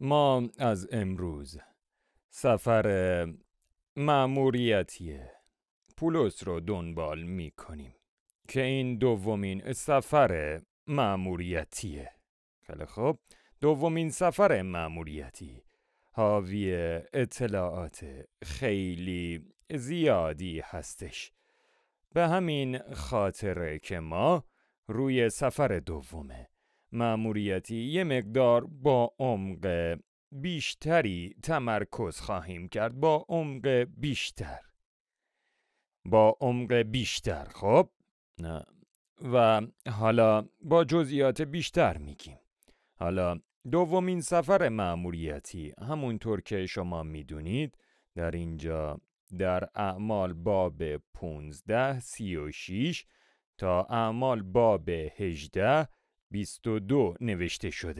ما از امروز سفر مأموریتی پولس رو دنبال می کنیم که این دومین سفر مأموریتیه. خیلی خوب، دومین سفر مأموریتی حاوی اطلاعات خیلی زیادی هستش. به همین خاطره که ما روی سفر دوم مأموریتی یه مقدار با عمق بیشتری تمرکز خواهیم کرد. با عمق بیشتر. خب نه. و حالا با جزئیات بیشتر میگیم. حالا دومین سفر مأموریتی همونطور که شما میدونید در اینجا در اعمال باب 15:36 تا اعمال باب 18:22 نوشته شده.